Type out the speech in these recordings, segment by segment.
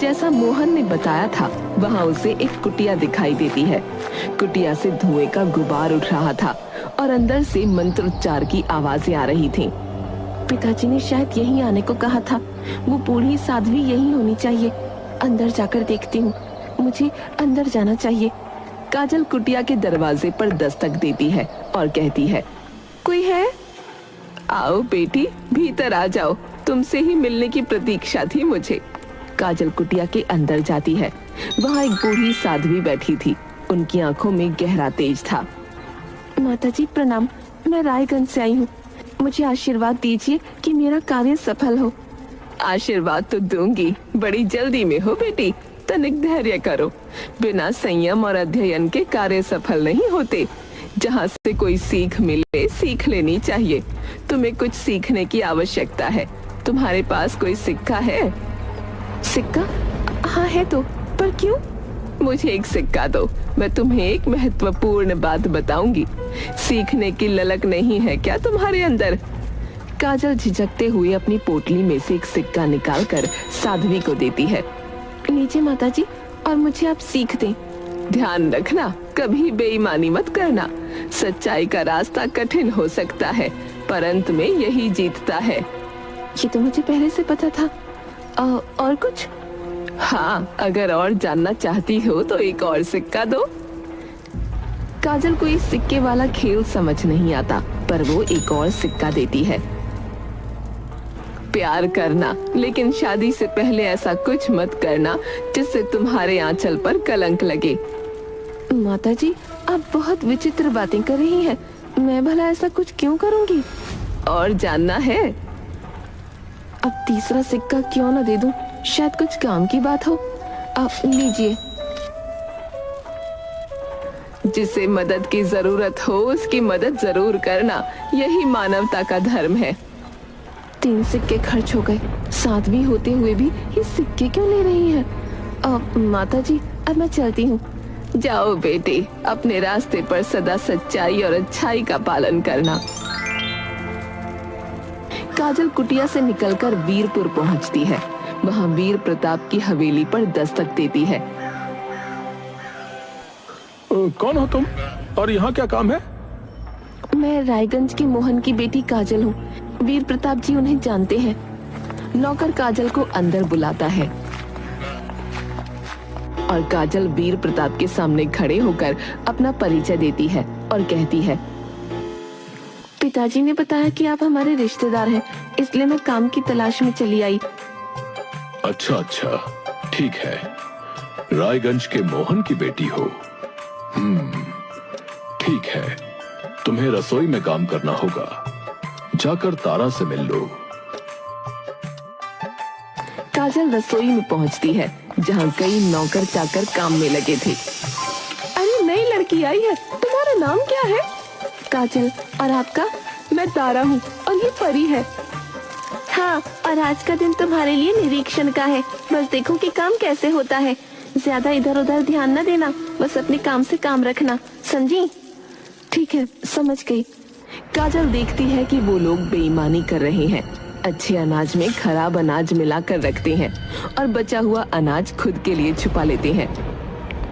जैसा मोहन ने बताया था वहाँ उसे एक कुटिया दिखाई देती है। कुटिया से धुएं का गुबार उठ रहा था और अंदर से मंत्रोच्चार की आवाजें आ रही थीं। पिताजी ने शायद यहीं आने को कहा था। वो बूढ़ी साध्वी यहीं होनी चाहिए। अंदर जाकर देखती हूँ, मुझे अंदर जाना चाहिए। काजल कुटिया के दरवाजे पर दस्तक देती है और कहती है, कोई है? आओ बेटी, भीतर आ जाओ, तुमसे ही मिलने की प्रतीक्षा थी मुझे। काजल कुटिया के अंदर जाती है। वहाँ एक बूढ़ी साध्वी बैठी थी। उनकी आंखों में गहरा तेज था। माताजी प्रणाम, मैं रायगंज से आई हूँ। मुझे आशीर्वाद दीजिए कि मेरा कार्य सफल हो। आशीर्वाद तो दूंगी, बड़ी जल्दी में हो बेटी, तनिक धैर्य करो। बिना संयम और अध्ययन के कार्य सफल नहीं होते। जहाँ से कोई सीख मिले सीख लेनी चाहिए। तुम्हें कुछ सीखने की आवश्यकता है। तुम्हारे पास कोई सिक्का है? सिक्का? हाँ है तो, पर क्यों? मुझे एक सिक्का दो, मैं तुम्हें एक महत्वपूर्ण बात बताऊंगी। सीखने की ललक नहीं है क्या तुम्हारे अंदर? काजल झिझकते हुए अपनी पोटली में से एक सिक्का निकालकर साध्वी को देती है। लीजिए माताजी, और मुझे आप सीख दें। ध्यान रखना, कभी बेईमानी मत करना। सच्चाई का रास्ता कठिन हो सकता है, पर अंत में यही जीतता है। ये तो मुझे पहले से पता था। और कुछ? हाँ, अगर और जानना चाहती हो तो एक और सिक्का दो। काजल को इस सिक्के वाला खेल समझ नहीं आता, पर वो एक और सिक्का देती है। प्यार करना, लेकिन शादी से पहले ऐसा कुछ मत करना जिससे तुम्हारे आंचल पर कलंक लगे। माताजी, आप बहुत विचित्र बातें कर रही हैं। मैं भला ऐसा कुछ क्यों करूंगी? और जानना है? अब तीसरा सिक्का क्यों न दे दूं, शायद कुछ काम की बात हो। आप लीजिए। जिसे मदद की जरूरत हो उसकी मदद जरूर करना, यही मानवता का धर्म है। 3 सिक्के खर्च हो गए। साध्वी होते हुए भी ये सिक्के क्यों ले रही है? माताजी, अब मैं चलती हूँ। जाओ बेटी, अपने रास्ते पर सदा सच्चाई और अच्छाई का पालन करना। काजल कुटिया से निकलकर वीरपुर पहुंचती है। वहां वीर प्रताप की हवेली पर दस्तक देती है। कौन हो तुम और यहाँ क्या काम है? मैं रायगंज के मोहन की बेटी काजल हूँ। वीर प्रताप जी उन्हें जानते हैं। नौकर काजल को अंदर बुलाता है और काजल वीर प्रताप के सामने खड़े होकर अपना परिचय देती है और कहती है, पिताजी ने बताया कि आप हमारे रिश्तेदार हैं, इसलिए मैं काम की तलाश में चली आई। अच्छा अच्छा, ठीक है। रायगंज के मोहन की बेटी हो। ठीक है, तुम्हें रसोई में काम करना होगा। जाकर तारा से मिल लो। काजल रसोई में पहुंचती है, जहां कई नौकर चाकर काम में लगे थे। अरे नई लड़की आई है, तुम्हारा नाम क्या है? काजल। और आपका? मैं तारा हूँ और ये परी है। हाँ, और आज का दिन तुम्हारे लिए निरीक्षण का है। बस देखो कि काम कैसे होता है। ज्यादा इधर उधर ध्यान न देना, बस अपने काम से काम रखना, समझी? ठीक है, समझ गई। काजल देखती है कि वो लोग बेईमानी कर रहे हैं। अच्छे अनाज में खराब अनाज मिलाकर रखते हैं और बचा हुआ अनाज खुद के लिए छुपा लेते हैं।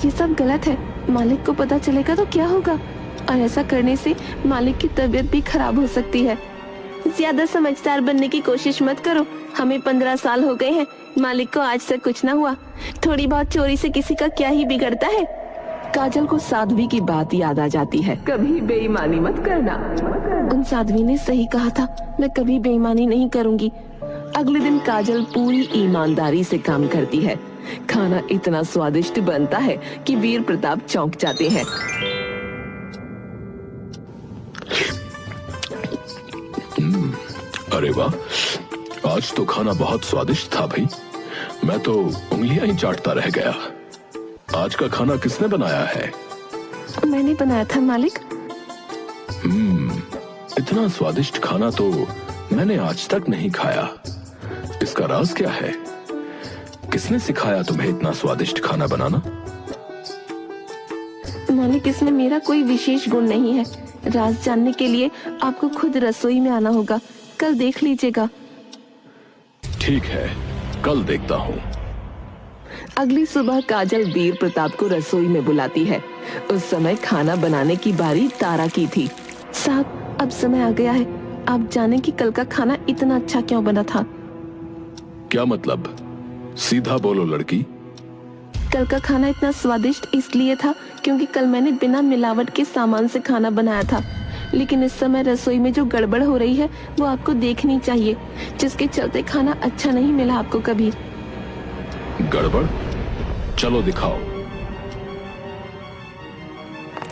ये सब गलत है। मालिक को पता चलेगा तो क्या होगा? और ऐसा करने से मालिक की तबीयत भी खराब हो सकती है। ज्यादा समझदार बनने की कोशिश मत करो। हमें 15 साल हो गए हैं, मालिक को आज तक कुछ ना हुआ। थोड़ी बहुत चोरी से किसी का क्या ही बिगड़ता है। काजल को साध्वी की बात याद आ जाती है। कभी बेईमानी मत करना। उन साध्वी ने सही कहा था, मैं कभी बेईमानी नहीं करूंगी। अगले दिन काजल पूरी ईमानदारी से काम करती है। खाना इतना स्वादिष्ट बनता है कि वीर प्रताप चौंक जाते हैं। अरे वाह, आज तो खाना बहुत स्वादिष्ट था भाई। मैं तो उंगलियां ही चाटता रह गया। आज का खाना किसने बनाया है? मैंने बनाया था मालिक। इतना स्वादिष्ट खाना तो मैंने आज तक नहीं खाया। इसका राज क्या है? किसने सिखाया तुम्हें इतना स्वादिष्ट खाना बनाना? मालिक, इसमें मेरा कोई विशेष गुण नहीं है। राज जानने के लिए आपको खुद रसोई में आना होगा। कल देख लीजिएगा। ठीक है, कल देखता हूँ। अगली सुबह काजल वीर प्रताप को रसोई में बुलाती है। उस समय खाना बनाने की बारी तारा की थी। साहब, अब समय आ गया है, आप जाने कि कल का खाना इतना अच्छा क्यों बना था। क्या मतलब? सीधा बोलो लड़की। कल का खाना इतना स्वादिष्ट इसलिए था क्योंकि कल मैंने बिना मिलावट के सामान से खाना बनाया था, लेकिन इस समय रसोई में जो गड़बड़ हो रही है वो आपको देखनी चाहिए, जिसके चलते खाना अच्छा नहीं मिला आपको कभी। गड़बड़? चलो दिखाओ।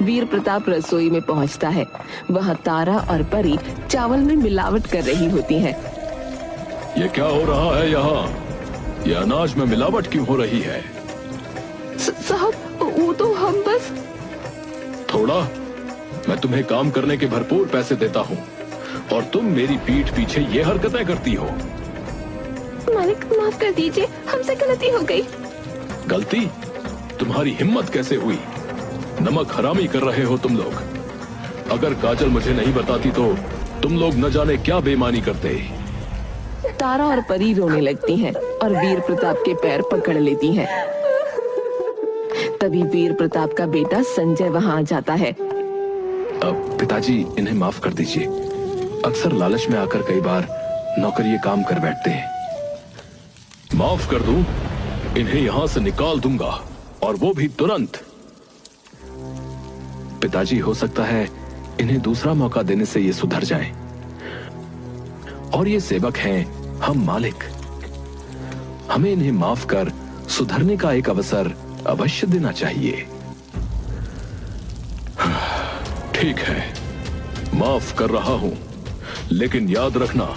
वीर प्रताप रसोई में पहुंचता है। वहां तारा और परी चावल में मिलावट कर रही होती हैं। ये क्या हो रहा है यहाँ? ये अनाज में मिलावट क्यों हो रही है? साहब, वो तो हम बस। थोड़ा? मैं तुम्हें काम करने के भरपूर पैसे देता हूँ और तुम मेरी पीठ पीछे ये हरकतें करती हो। मालिक, माफ कर दीजिए, हमसे गलती हो गई। गलती? तुम्हारी हिम्मत कैसे हुई? नमक हरामी कर रहे हो तुम लोग। अगर काजल मुझे नहीं बताती तो तुम लोग न जाने क्या बेईमानी करते। तारा और परी रोने लगती हैं और वीर प्रताप के पैर पकड़ लेती हैं। तभी वीर प्रताप का बेटा संजय वहां आ जाता है। पिताजी, इन्हें माफ कर दीजिए। अक्सर लालच में आकर कई बार नौकर ये काम कर बैठते हैं। माफ कर दूं? इन्हें यहां से निकाल दूंगा, और वो भी तुरंत। पिताजी, हो सकता है इन्हें दूसरा मौका देने से ये सुधर जाएं। और ये सेवक हैं, हम मालिक। हमें इन्हें माफ कर सुधरने का एक अवसर अवश्य देना चाहिए। ठीक है, माफ कर रहा हूं, लेकिन याद रखना,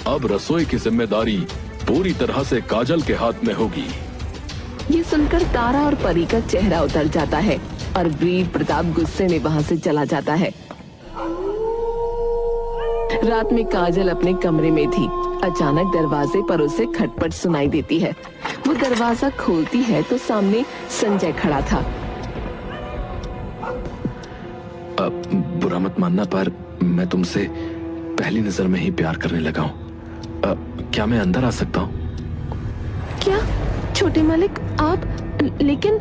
अब रसोई की जिम्मेदारी पूरी तरह से काजल के हाथ में होगी। ये सुनकर तारा और परी का चेहरा उतर जाता है और वीर प्रताप गुस्से में वहां से चला जाता है। रात में काजल अपने कमरे में थी। अचानक दरवाजे पर उसे खटपट सुनाई देती है। वो दरवाजा खोलती है तो सामने संजय खड़ा था। बुरा मत मानना, पर मैं तुमसे पहली नजर में ही प्यार करने लगा हूँ। क्या मैं अंदर आ सकता हूँ? क्या छोटे मालिक, आप? लेकिन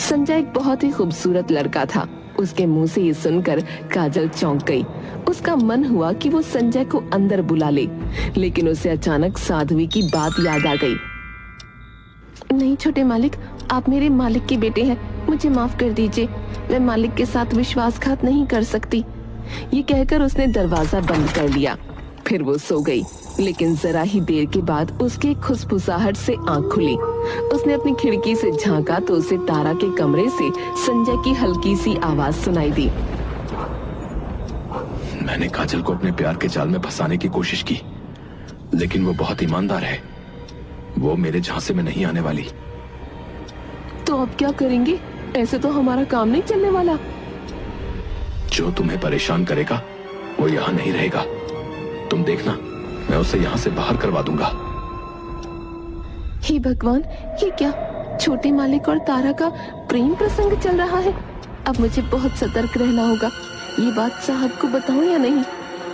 संजय एक बहुत ही खूबसूरत लड़का था। उसके मुंह से ये सुनकर काजल चौंक गई। उसका मन हुआ कि वो संजय को अंदर बुला ले, लेकिन उसे अचानक साध्वी की बात याद आ गई। नहीं छोटे मालिक, आप मेरे मालिक के बेटे हैं, मुझे माफ कर दीजिए। मैं मालिक के साथ विश्वासघात नहीं कर सकती। ये कहकर उसने दरवाजा बंद कर लिया। फिर वो सो गई, लेकिन जरा ही देर के बाद उसके खुसफुसाहट से आंख खुली। उसने अपनी खिड़की से झांका तो उसे तारा के कमरे से संजय की हल्की सी आवाज सुनाई दी। मैंने काजल को अपने प्यार के जाल में फंसाने की कोशिश की, लेकिन वो बहुत ईमानदार है। वो मेरे झांसे में नहीं आने वाली। तो अब क्या करेंगे? ऐसे तो हमारा काम नहीं चलने वाला। जो तुम्हें परेशान करेगा वो यहाँ नहीं रहेगा। तुम देखना, मैं उसे यहाँ से बाहर करवा दूंगा। हे भगवान, ये क्या? छोटे मालिक और तारा का प्रेम प्रसंग चल रहा है। अब मुझे बहुत सतर्क रहना होगा। ये बात साहब को बताऊं या नहीं?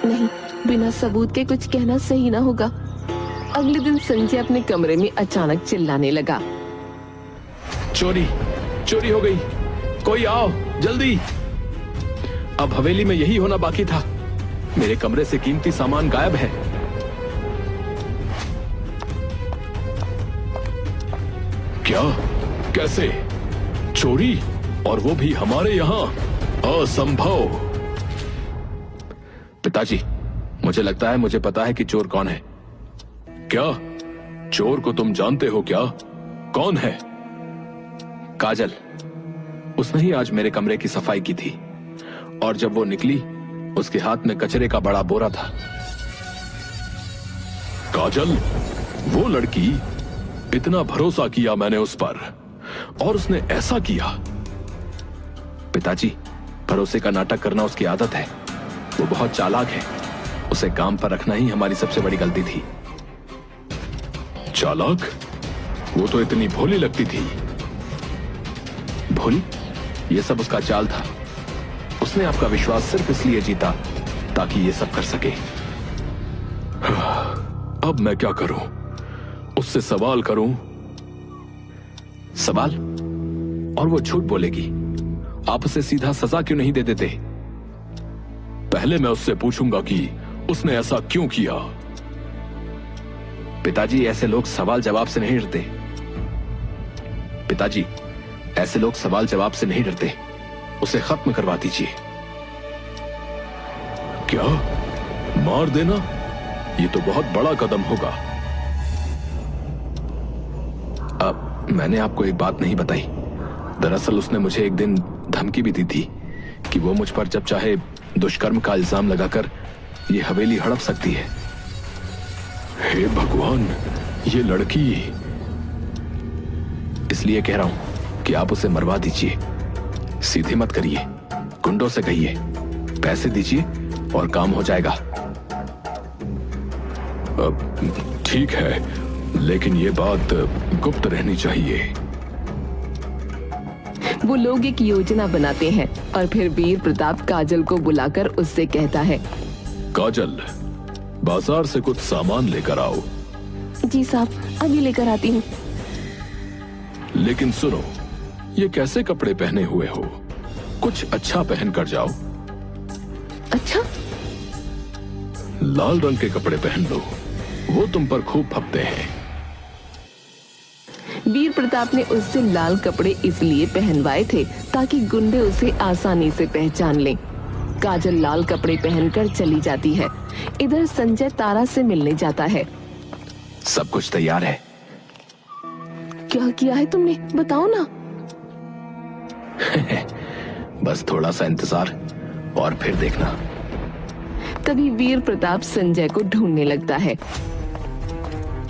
नहीं, बिना सबूत के कुछ कहना सही ना होगा। अगले दिन संजय अपने कमरे में अचानक चिल्लाने लगा। चोरी, चोरी हो गई, कोई आओ जल्दी। अब हवेली में यही होना बाकी था। मेरे कमरे से कीमती सामान गायब है। क्या? कैसे? चोरी? और वो भी हमारे यहाँ? असंभव। पिताजी, मुझे लगता है मुझे पता है कि चोर कौन है। क्या? चोर को तुम जानते हो क्या? कौन है? काजल। उसने ही आज मेरे कमरे की सफाई की थी, और जब वो निकली उसके हाथ में कचरे का बड़ा बोरा था। काजल? वो लड़की? इतना भरोसा किया मैंने उस पर, और उसने ऐसा किया। पिताजी, भरोसे का नाटक करना उसकी आदत है। वो बहुत चालाक है। उसे काम पर रखना ही हमारी सबसे बड़ी गलती थी। चालाक? वो तो इतनी भोली लगती थी। भोली? ये सब उसका चाल था। उसने आपका विश्वास सिर्फ इसलिए जीता ताकि ये सब कर सके। अब मैं क्या करूं? उससे सवाल करूं? सवाल? और वो झूठ बोलेगी। आप उसे सीधा सजा क्यों नहीं दे देते? पहले मैं उससे पूछूंगा कि उसने ऐसा क्यों किया। पिताजी, ऐसे लोग सवाल जवाब से नहीं डरते। पिताजी, ऐसे लोग सवाल जवाब से नहीं डरते। उसे खत्म करवा दीजिए। क्या? मार देना? ये तो बहुत बड़ा कदम होगा। अब मैंने आपको एक बात नहीं बताई। दरअसल उसने मुझे एक दिन धमकी भी दी थी कि वो मुझ पर जब चाहे दुष्कर्म का इल्जाम लगाकर ये हवेली हड़प सकती है। हे भगवान, ये लड़की। इसलिए कह रहा हूं कि आप उसे मरवा दीजिए। सीधे मत करिए, गुंडों से कहिए, पैसे दीजिए और काम हो जाएगा। ठीक है, लेकिन ये बात गुप्त रहनी चाहिए। वो लोग एक योजना बनाते हैं और फिर वीर प्रताप काजल को बुलाकर उससे कहता है, काजल, बाजार से कुछ सामान लेकर आओ। जी साहब, अभी लेकर आती हूँ। लेकिन सुनो, ये कैसे कपड़े पहने हुए हो? कुछ अच्छा पहन कर जाओ। अच्छा? लाल रंग के कपड़े पहन लो, वो तुम पर खूब फपते हैं। वीर प्रताप ने उससे लाल कपड़े इसलिए पहनवाए थे ताकि गुंडे उसे आसानी से पहचान लें। काजल लाल कपड़े पहनकर चली जाती है। इधर संजय तारा से मिलने जाता है। सब कुछ तैयार है। क्या किया है तुमने, बताओ ना। बस थोड़ा सा इंतजार और फिर देखना। तभी वीर प्रताप संजय को ढूंढने लगता है।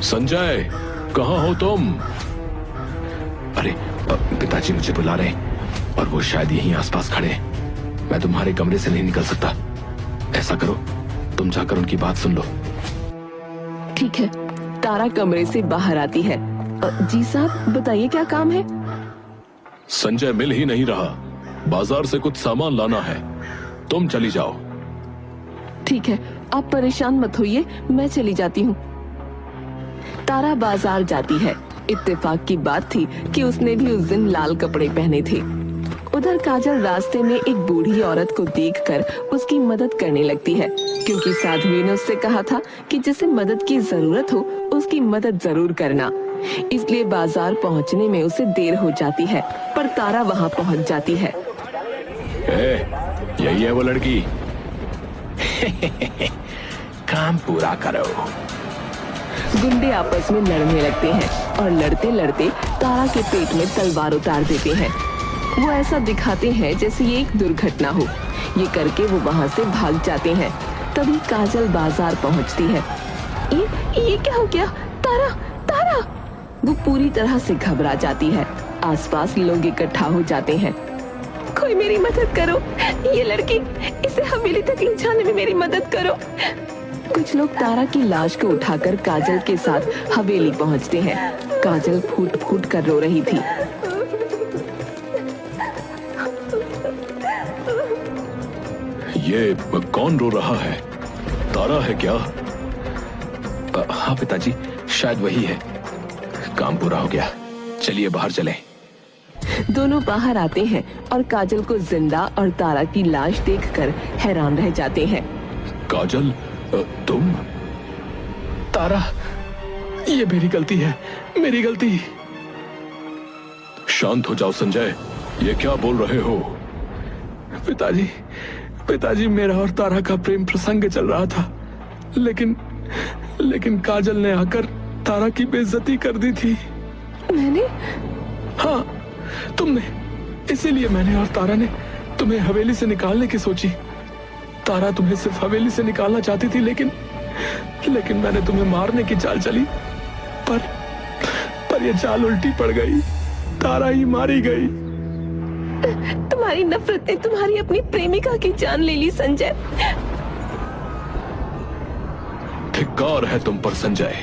संजय, कहाँ हो तुम? अरे पिताजी मुझे बुला रहे हैं और वो शायद यहीं आसपास खड़े हैं। मैं तुम्हारे कमरे से नहीं निकल सकता। ऐसा करो, तुम जाकर उनकी बात सुन लो। ठीक है। तारा कमरे से बाहर आती है। जी साहब, बताइए क्या काम है? संजय मिल ही नहीं रहा। बाजार से कुछ सामान लाना है, तुम चली जाओ। ठीक है, आप परेशान मत होइए, मैं चली जाती हूँ। तारा बाजार जाती है। इत्तेफाक की बात थी कि उसने भी उस दिन लाल कपड़े पहने थे। उधर काजल रास्ते में एक बूढ़ी औरत को देखकर उसकी मदद करने लगती है, क्योंकि साध्वी ने उससे कहा था कि जिसे मदद की जरूरत हो उसकी मदद जरूर करना। इसलिए बाजार पहुंचने में उसे देर हो जाती है, पर तारा वहां पहुंच जाती है। यही है वो लड़की। काम पूरा करो। गुंडे आपस में लड़ने लगते हैं और लड़ते लड़ते तारा के पेट में तलवार उतार देते हैं। वो ऐसा दिखाते हैं जैसे ये एक दुर्घटना हो। ये करके वो वहाँ से भाग जाते हैं। तभी काजल बाजार पहुँचती है। ये क्या हो गया? तारा, तारा! वो पूरी तरह से घबरा जाती है। आसपास लोग इकट्ठा हो जाते हैं। कोई मेरी मदद करो, ये लड़की, इसे हवेली तक ले जाने में मेरी मदद करो। कुछ लोग तारा की लाश को उठाकर काजल के साथ हवेली पहुंचते हैं। काजल फूट फूट कर रो रही थी। ये कौन रो रहा है? तारा है क्या? हाँ पिताजी, शायद वही है। काम पूरा हो गया, चलिए बाहर चलें। दोनों बाहर आते हैं और काजल को जिंदा और तारा की लाश देखकर हैरान रह जाते हैं। काजल, तुम? तारा, ये मेरी गलती है, मेरी गलती। शांत हो जाओ संजय, ये क्या बोल रहे हो? पिताजी, मेरा और तारा का प्रेम प्रसंग चल रहा था, लेकिन काजल ने आकर तारा की बेइज्जती कर दी थी। मैंने? हाँ, तुमने। इसीलिए मैंने और तारा ने तुम्हें हवेली से निकालने की सोची। तारा तुम्हें सिर्फ हवेली से निकालना चाहती थी, लेकिन मैंने तुम्हें मारने की चाल चली, पर यह चाल उल्टी पड़ गई। तारा ही मारी गई। तुम्हारी नफरत ने तुम्हारी अपनी प्रेमिका की जान ले ली संजय। धिक्कार है तुम पर संजय,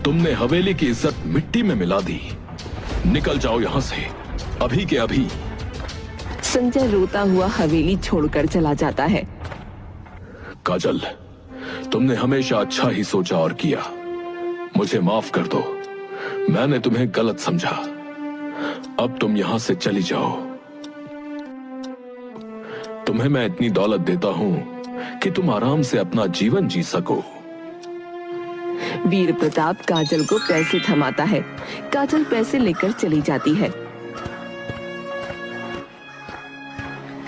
तुमने हवेली की इज्जत मिट्टी में मिला दी। निकल जाओ यहाँ से, अभी के अभी। संजय रोता हुआ हवेली छोड़कर चला जाता है। काजल, तुमने हमेशा अच्छा ही सोचा और किया। मुझे माफ कर दो, मैंने तुम्हें गलत समझा। अब तुम यहां से चली जाओ। तुम्हें मैं इतनी दौलत देता हूं कि तुम आराम से अपना जीवन जी सको। वीर प्रताप काजल को पैसे थमाता है। काजल पैसे लेकर चली जाती है।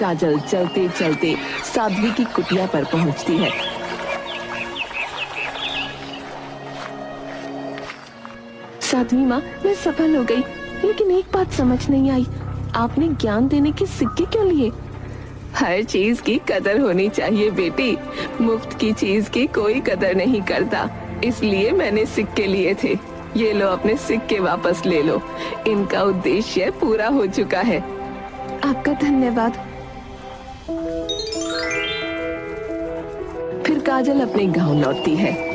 काजल चलते चलते साध्वी की कुटिया पर पहुंचती है। साध्वी माँ, मैं सफल हो गई, लेकिन एक बात समझ नहीं आई, आपने ज्ञान देने के सिक्के क्यों लिए? हर चीज की कदर होनी चाहिए बेटी, मुफ्त की चीज की कोई कदर नहीं करता, इसलिए मैंने सिक्के लिए थे। ये लो, अपने सिक्के वापस ले लो, इनका उद्देश्य पूरा हो चुका है। आपका धन्यवाद। फिर काजल अपने गांव लौटती है।